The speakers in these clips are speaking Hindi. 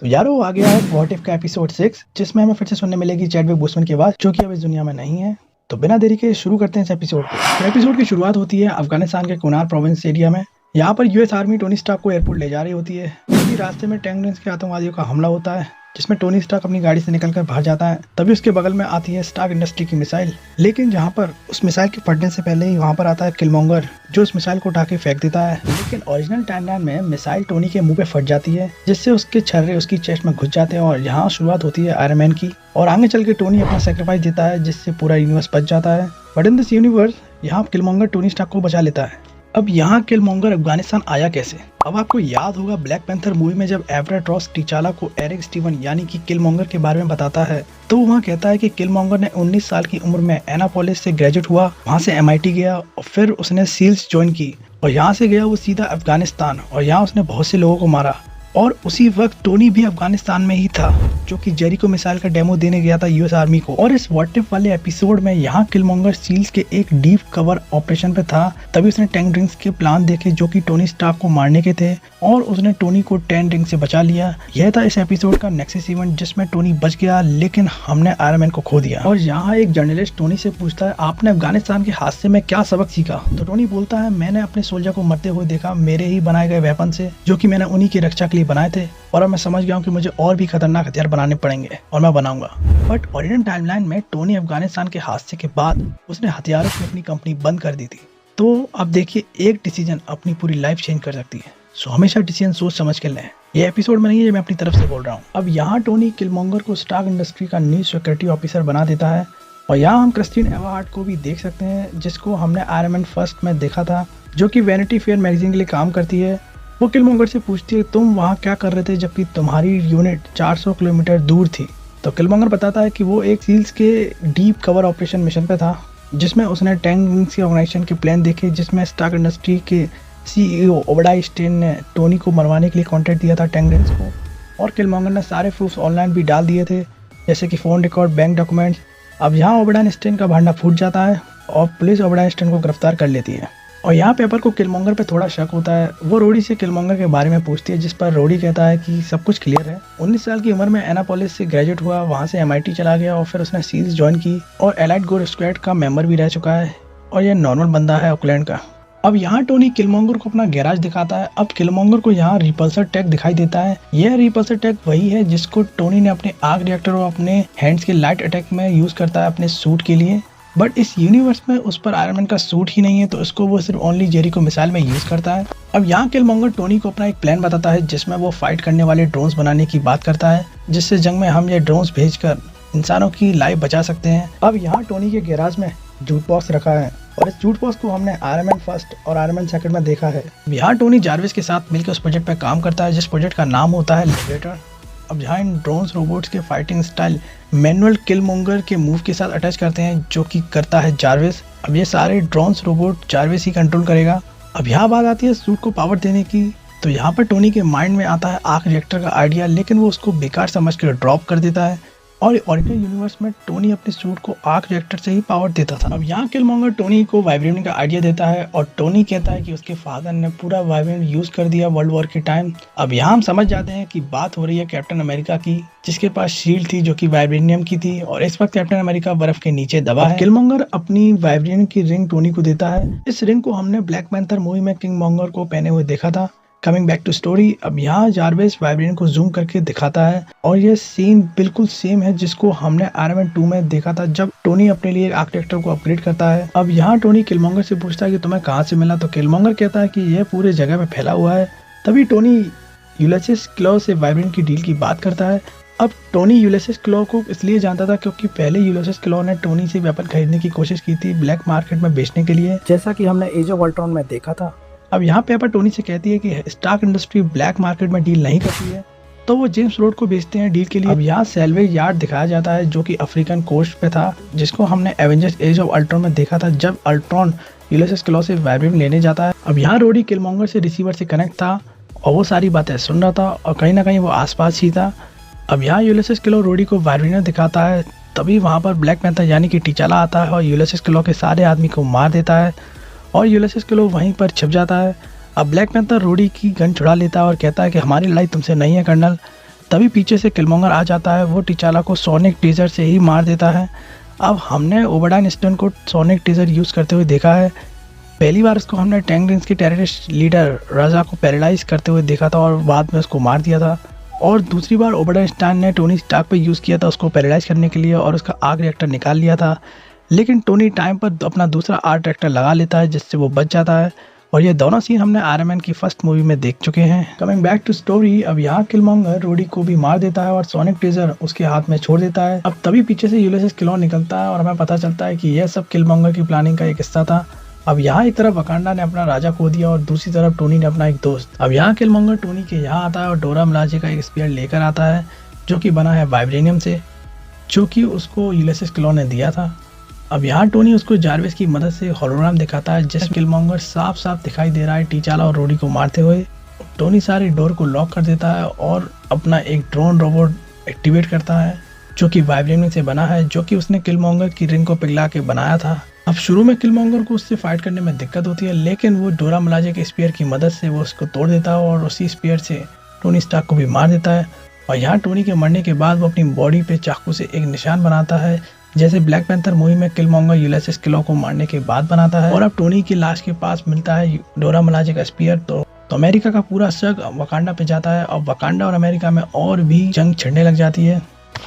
तो यारो आ गया है व्हाट इफ का एपिसोड 6 जिसमें हमें फिर से सुनने मिलेगी चैडविक बोसमैन की आवाज जो कि अब इस दुनिया में नहीं है। तो बिना देरी के शुरू करते हैं इस एपिसोड को। तो एपिसोड की शुरुआत होती है अफगानिस्तान के कुनार प्रोविंस एरिया में। यहाँ पर यूएस आर्मी टोनी स्टार्क को एयरपोर्ट ले जा रही होती है। तभी रास्ते में टैंक रेंज के आतंकवादियों का हमला होता है जिसमें टोनी स्टार्क अपनी गाड़ी से निकलकर बाहर जाता है। तभी उसके बगल में आती है स्टार्क इंडस्ट्री की मिसाइल, लेकिन जहाँ पर उस मिसाइल के फटने से पहले ही वहाँ पर आता है किलमोंगर जो उस मिसाइल को उठा के फेंक देता है। लेकिन ओरिजिनल टाइमलाइन में मिसाइल टोनी के मुंह पे फट जाती है जिससे उसके छर्रे उसकी चेस्ट में घुस जाते हैं और यहाँ शुरुआत होती है आयरन मैन की। और आगे चल के टोनी अपना सेक्रीफाइस देता है जिससे पूरा यूनिवर्स बच जाता है। बट इन दिस यूनिवर्स यहाँ किलमोंगर टोनी स्टार्क को बचा लेता है। अब यहाँ किलमोंगर अफगानिस्तान आया कैसे? अब आपको याद होगा ब्लैक पैंथर मूवी में जब एवरेट रॉस टीचाला को एरिक स्टीवन यानी कि किलमोंगर के बारे में बताता है तो वहाँ कहता है कि किलमोंगर ने 19 साल की उम्र में एनापोलिस से ग्रेजुएट हुआ, वहाँ से MIT गया और फिर उसने सील्स ज्वाइन की और यहाँ से गया वो सीधा अफगानिस्तान और यहाँ उसने बहुत से लोगों को मारा। और उसी वक्त टोनी भी अफगानिस्तान में ही था जो कि जेरिको मिसाइल का डेमो देने गया था यूएस आर्मी को। और इस व्हाट इफ वाले एपिसोड में यहाँ किलमोंगर सील्स के एक डीप कवर ऑपरेशन पे था। तभी उसने 10 रिंग्स के प्लान देखे जो कि टोनी स्टार्क को मारने के थे और उसने टोनी को 10 रिंग से बचा लिया। यह था इस एपिसोड का नेक्सस इवेंट जिसमें टोनी बच गया लेकिन हमने आयरन मैन को खो दिया। और यहाँ एक जर्नलिस्ट टोनी से पूछता है आपने अफगानिस्तान के हादसे में क्या सबक सीखा? तो टोनी बोलता है मैंने अपने सोल्जर को मरते हुए देखा मेरे ही बनाए गए वेपन से जो कि मैंने उन्हीं की रक्षा के लिए बनाए थे और अब मैं समझ गया हूँ कि मुझे और भी खतरनाक हथियार बनाने पड़ेंगे और मैं बनाऊंगा। बट ओरिजिनल टाइमलाइन में टोनी अफगानिस्तान के हादसे के बाद उसने हथियारों की अपनी कंपनी बंद कर दी थी। तो अब देखिए एक डिसीजन अपनी पूरी लाइफ चेंज कर सकती है। सो हमेशा डिसीजन सोच समझ कर लें। ये एपिसोड में नहीं है, मैं अपनी तरफ से बोल रहा हूँ। अब यहाँ टोनी किलमोंगर को स्टार्क इंडस्ट्री का न्यू सिक्योरिटी ऑफिसर बना देता है और यहाँ हम क्रिस्टीन एवाहार्ट को भी देख सकते हैं जिसको हमने आयरन मैन फर्स्ट में देखा था जो कि वैनिटी फेयर मैगजीन के लिए काम करती है। वो किलमोंगर से पूछती है तुम वहाँ क्या कर रहे थे जबकि तुम्हारी यूनिट 400 किलोमीटर दूर थी? तो किलमोंगर बताता है कि वो एक सील्स के डीप कवर ऑपरेशन मिशन पे था जिसमें उसने 10 रिंग्स के ऑर्गेनाइजेशन के प्लान देखे जिसमें स्टार्क इंडस्ट्री के CEO ओबेडाई स्टेन ने टोनी को मरवाने के लिए कॉन्ट्रैक्ट दिया था 10 रिंग्स को। और किलमोंगर ने सारे प्रूफ्स ऑनलाइन भी डाल दिए थे जैसे कि फ़ोन रिकॉर्ड, बैंक डॉक्यूमेंट्स। अब यहाँ ओबेडाई स्टेन का भांडा फूट जाता है और पुलिस ओबेडाई स्टेन को गिरफ्तार कर लेती है। और यहाँ पेपर को किलमोंगर पे थोड़ा शक होता है। वो रोडी से किलमोंगर के बारे में पूछती है जिस पर रोडी कहता है कि सब कुछ क्लियर है। 19 साल की उम्र में एनापोलिस से ग्रेजुएट हुआ, वहाँ से MIT चला गया और फिर उसने सील्स ज्वाइन की और एलाइट गोर स्क्वाड का मेंबर भी रह चुका है और ये नॉर्मल बंदा है ऑकलैंड का। अब यहाँ टोनी किलमोंगर को अपना गैराज दिखाता है। अब किलमोंगर को यहाँ रिपल्सर टैग दिखाई देता है। यह रिपल्सर टैग वही है जिसको टोनी ने अपने आर्क रिएक्टर और अपने हैंड्स के लाइट अटैक में यूज करता है अपने सूट के लिए। बट इस यूनिवर्स में उस पर आयरन मैन का सूट ही नहीं है तो इसको वो सिर्फ ओनली जेरिको मिसाइल में यूज करता है। अब यहाँ किलमोंगर टोनी को अपना एक प्लान बताता है जिसमें वो फाइट करने वाले ड्रोन्स बनाने की बात करता है जिससे जंग में हम ये ड्रोन्स भेजकर इंसानों की लाइफ बचा सकते हैं। अब यहाँ टोनी के गैराज में जूट बॉक्स रखा है और इस जूट बॉक्स को हमने आयरन मैन फर्स्ट और आयरन मैन सेकंड में देखा है। यहाँ टोनी जार्विस के साथ मिलकर उस प्रोजेक्ट पे काम करता है जिस प्रोजेक्ट का नाम होता है लिबरेटर। अब यहाँ इन ड्रोन्स रोबोट्स के फाइटिंग स्टाइल मैनुअल किलमोंगर के मूव के साथ अटैच करते हैं जो कि करता है जार्विस। अब ये सारे ड्रोन्स रोबोट जार्विस ही कंट्रोल करेगा। अब यहाँ बात आती है सूट को पावर देने की। तो यहाँ पर टोनी के माइंड में आता है आर्क रिएक्टर का आइडिया लेकिन वो उसको बेकार समझ कर ड्रॉप कर देता है और ओरिजिनल यूनिवर्स में टोनी अपने सूट को आर्क रिएक्टर से ही पावर देता था। अब यहाँ किलमोंगर टोनी को वाइब्रेनियम का आइडिया देता है और टोनी कहता है कि उसके फादर ने पूरा वाइब्रेनियम यूज कर दिया वर्ल्ड वॉर के टाइम। अब यहाँ हम समझ जाते हैं कि बात हो रही है कैप्टन अमेरिका की जिसके पास शील्ड थी जो कि वाइब्रेनियम की थी और इस वक्त कैप्टन अमेरिका बर्फ के नीचे दबा है। किलमोंगर अपनी वाइब्रेनियम की रिंग टोनी को देता है। इस रिंग को हमने ब्लैक पैंथर मूवी में किलमोंगर को पहने हुए देखा था। कमिंग बैक टू स्टोरी, अब यहाँ जार्विस वाइब्रेनियम को जूम करके दिखाता है और ये सीन बिल्कुल सेम है जिसको हमने आयरन मैन 2 में देखा था जब टोनी अपने लिए आर्क रिएक्टर को अपग्रेड करता है। अब यहाँ टोनी किलमोंगर से पूछता है कि तुम्हें कहाँ से मिला? तो किलमोंगर कहता है कि यह पूरे जगह पे फैला हुआ है। तभी टोनी यूलियस क्लॉ से वाइब्रेनियम की डील की बात करता है। अब टोनी यूलियस क्लॉ को इसलिए जानता था क्योंकि पहले यूलियस क्लॉ ने टोनी से वेपन खरीदने की कोशिश की थी ब्लैक मार्केट में बेचने के लिए, जैसा कि हमने एज ऑफ अल्ट्रॉन में देखा था। अब यहाँ पेपर टोनी से कहती है कि स्टार्क इंडस्ट्री ब्लैक मार्केट में डील नहीं करती है तो वो जेम्स रोड को बेचते हैं डील के लिए। अब यहाँ सैल्वेज यार्ड दिखाया जाता है जो कि अफ्रीकन कोस्ट पे था जिसको हमने एवेंजर्स एज ऑफ अल्ट्रॉन में देखा था जब अल्ट्रॉन यूलियस क्लॉ से वाइब्रेनियम लेने जाता है। अब यहाँ रोडी किलमोंगर से रिसीवर से कनेक्ट था और वो सारी बातें सुन रहा था और कहीं ना कहीं वो आसपास ही था। अब यहाँ यूलियस क्लॉ रोडी को वाइब्रेनियम दिखाता है। तभी वहाँ पर ब्लैक पैंथर यानी कि टीचाला आता है और यूलियस क्लॉ के सारे आदमी को मार देता है और यूलियस क्लॉ वहीं पर छिप जाता है। अब ब्लैक पैंथर रोडी की गन छुड़ा लेता है और कहता है कि हमारी लड़ाई तुमसे नहीं है कर्नल, तभी पीछे से किलमोंगर आ जाता है, वो टिचाला को सोनिक टेजर से ही मार देता है। अब हमने ओबेडाइन स्टोन को सोनिक टेजर यूज़ करते हुए देखा है। पहली बार उसको हमने टैंक रिंग्स के टेररिस्ट लीडर राजा को पैरालाइज करते हुए देखा था और बाद में उसको मार दिया था। और दूसरी बार ओबेडाइन स्टार्क ने टोनी स्टार्क पे यूज़ किया था उसको पैरालाइज करने के लिए और उसका आग रिएक्टर निकाल लिया था। लेकिन टोनी टाइम पर अपना दूसरा आर्ट रिएक्टर लगा लेता है जिससे वो बच जाता है। और ये दोनों सीन हमने आयरन मैन की फर्स्ट मूवी में देख चुके हैं। कमिंग बैक टू स्टोरी, अब यहाँ किलमोंगर रोडी को भी मार देता है और सोनिक टेजर उसके हाथ में छोड़ देता है। अब तभी पीछे से यूलियस क्लॉ निकलता है और हमें पता चलता है कि यह सब किलमोंगर की प्लानिंग का एक हिस्सा था। अब यहाँ एक तरफ वकांडा ने अपना राजा खो दिया और दूसरी तरफ टोनी ने अपना एक दोस्त। अब यहाँ किलमोंगर टोनी के यहाँ आता है और डोरा मिलाजे का एक स्पीयर लेकर आता है जो कि बना है वाइब्रेनियम से, जो कि उसको यूलियस क्लॉ ने दिया था। अब यहाँ टोनी उसको जारविस की मदद से होलोग्राम दिखाता है जिसमें किलमोंगर साफ साफ दिखाई दे रहा है टीचाला और रोडी को मारते हुए। टोनी सारी डोर को लॉक कर देता है और अपना एक ड्रोन रोबोट एक्टिवेट करता है जो कि वाइब्रेनियम से बना है, जो कि उसने किलमोंगर की रिंग को पिघला के बनाया था। अब शुरू में किलमोंगर को उससे फाइट करने में दिक्कत होती है, लेकिन वो डोरा मिलाजे के स्पीयर की मदद से वो उसको तोड़ देता है और उसी स्पीयर से टोनी स्टार्क को भी मार देता है। और यहाँ टोनी के मरने के बाद वो अपनी बॉडी पे चाकू से एक निशान बनाता है, जैसे ब्लैक पैंथर मूवी में किलमोंगर यूलियस क्लॉ को मारने के बाद बनाता है। और अब टोनी की लाश के पास मिलता है डोरा मिलाजे का स्पीयर, तो अमेरिका का पूरा शक वकांडा पे जाता है और वकांडा और अमेरिका में और भी जंग छिड़ने लग जाती है,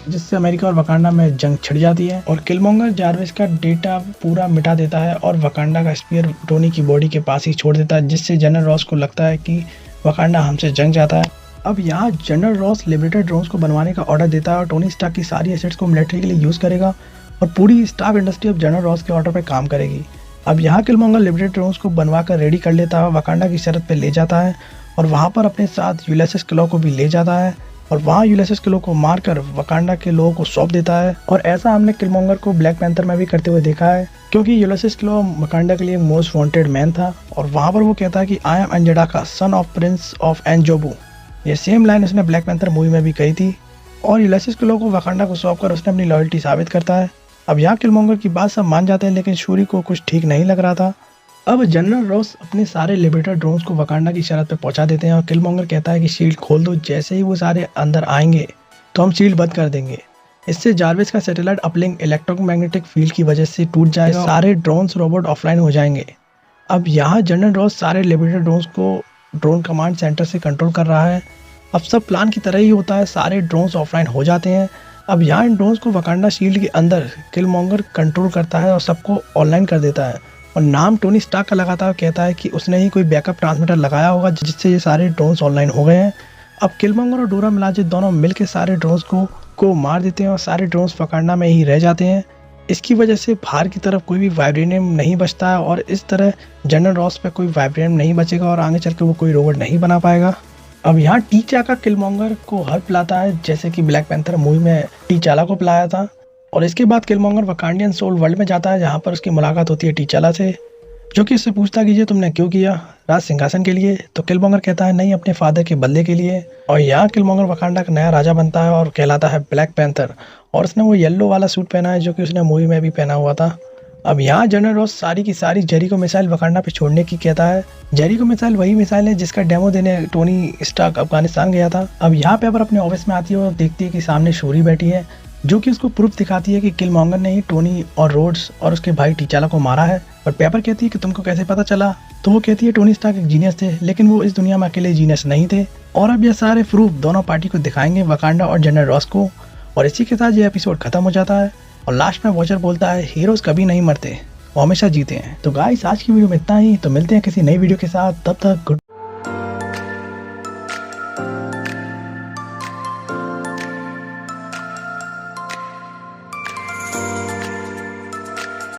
जिससे अमेरिका और वकांडा में जंग छिड़ जाती है। और किलमोंगर जारविस का डेटा पूरा मिटा देता है और वकांडा का स्पीयर टोनी की बॉडी के पास ही छोड़ देता है, जिससे जनरल रॉस को लगता है कि वकांडा हमसे जंग चाहता है। अब यहाँ जनरल रॉस लिबरेटेड ड्रोन्स को बनवाने का ऑर्डर देता है और टोनी स्टार्क की सारी एसेट्स को मिलिट्री के लिए यूज़ करेगा और पूरी स्टार्क इंडस्ट्री अब जनरल रॉस के ऑर्डर पर काम करेगी। अब यहाँ किलमोंगर लिबरेटेड ड्रोन्स को बनवा कर रेडी कर लेता है, वकांडा की शरत पे ले जाता है और वहाँ पर अपने साथ यूलियस क्लॉ को भी ले जाता है और वहाँ यूलियस क्लॉ को मारकर वकांडा के लोगों को सौंप देता है। और ऐसा हमने किलमोंगर को ब्लैक पैंथर में भी करते हुए देखा है, क्योंकि यूलियस क्लॉ वकांडा के लिए मोस्ट वांटेड मैन था और वहाँ पर वो कहता है कि I am N'Jadaka son of prince of N'Jobu. ये सेम लाइन उसने ब्लैक पैंथर मूवी में भी कही थी। और यूलियस क्लॉ को वकांडा को सौंप कर उसने अपनी लॉयल्टी साबित करता है। अब यहाँ किलमोंगर की बात सब मान जाते हैं, लेकिन शूरी को कुछ ठीक नहीं लग रहा था। अब जनरल रॉस अपने सारे लिबरेटेड ड्रोन्स को वकांडा की शरत पे पहुंचा देते हैं और किलमोंगर कहता है कि शील्ड खोल दो, जैसे ही वो सारे अंदर आएंगे तो हम शील्ड बंद कर देंगे। इससे जारविस का सैटेलाइट अपलिंक इलेक्ट्रोमैग्नेटिक फील्ड की वजह से टूट जाएगा, सारे ड्रोन्स रोबोट ऑफलाइन हो जाएंगे। अब यहाँ जनरल रॉस सारे लिबरेटेड ड्रोन्स को ड्रोन कमांड सेंटर से कंट्रोल कर रहा है। अब सब प्लान की तरह ही होता है, सारे ड्रोन्स ऑफलाइन हो जाते हैं। अब यहाँ इन ड्रोन्स को वकांडा शील्ड के अंदर किलमोंगर कंट्रोल करता है और सबको ऑनलाइन कर देता है और नाम टोनी स्टार्क का लगाता है, कहता है कि उसने ही कोई बैकअप ट्रांसमीटर लगाया होगा जिससे ये सारे ड्रोन्स ऑनलाइन हो गए हैं। अब किलमोंगर और डोरा मिलाजे दोनों मिलकर सारे ड्रोन्स को मार देते हैं और सारे ड्रोन्स वकांडा में ही रह जाते हैं। इसकी वजह से बाहर की तरफ कोई भी वाइब्रेनियम नहीं बचता है और इस तरह जनरल रॉस पे कोई वाइब्रेनियम नहीं बचेगा और आगे चल के वो कोई रोबोट नहीं बना पाएगा। अब यहाँ टीचाला किलमोंगर को हर पिलाता है, जैसे कि ब्लैक पैंथर मूवी में टीचाला को पिलाया था। और इसके बाद किलमोंगर वकांडियन सोल वर्ल्ड में जाता है, जहाँ पर उसकी मुलाकात होती है टीचाला से, जो कि इससे पूछता कि ये तुमने क्यों किया, राज सिंहासन के लिए? तो किलमोंगर कहता है नहीं, अपने फादर के बदले के लिए। और यहाँ किलमोंगर वकांडा का नया राजा बनता है और कहलाता है ब्लैक पैंथर और उसने वो येलो वाला सूट पहना है जो कि उसने मूवी में भी पहना हुआ था। अब यहाँ जनरल रॉस सारी की सारी जेरिको मिसाइल वकांडा पे छोड़ने की कहता है। जेरिको मिसाइल वही मिसाइल है जिसका डेमो देने टोनी स्टार्क अफगानिस्तान गया था। अब यहाँ पेपर अपने ऑफिस में आती है और देखती है कि सामने शूरी बैठी है, जो कि उसको प्रूफ दिखाती है कि किलमोंगर ने ही टोनी और रोड्स और उसके भाई टीचाला को मारा है। और पेपर कहती है कि तुमको कैसे पता चला? तो वो कहती है टोनी स्टार्क एक जीनियस थे, लेकिन वो इस दुनिया में अकेले जीनियस नहीं थे। और अब ये सारे प्रूफ दोनों पार्टी को दिखाएंगे, वकांडा और जनरल रॉस को। और इसी के साथ ये एपिसोड खत्म हो जाता है और लास्ट में वॉचर बोलता है हीरोज कभी नहीं मरते, वो हमेशा जीते हैं। तो गाइस आज की वीडियो में इतना ही, तो मिलते हैं किसी नई वीडियो के साथ, तब तक गुड।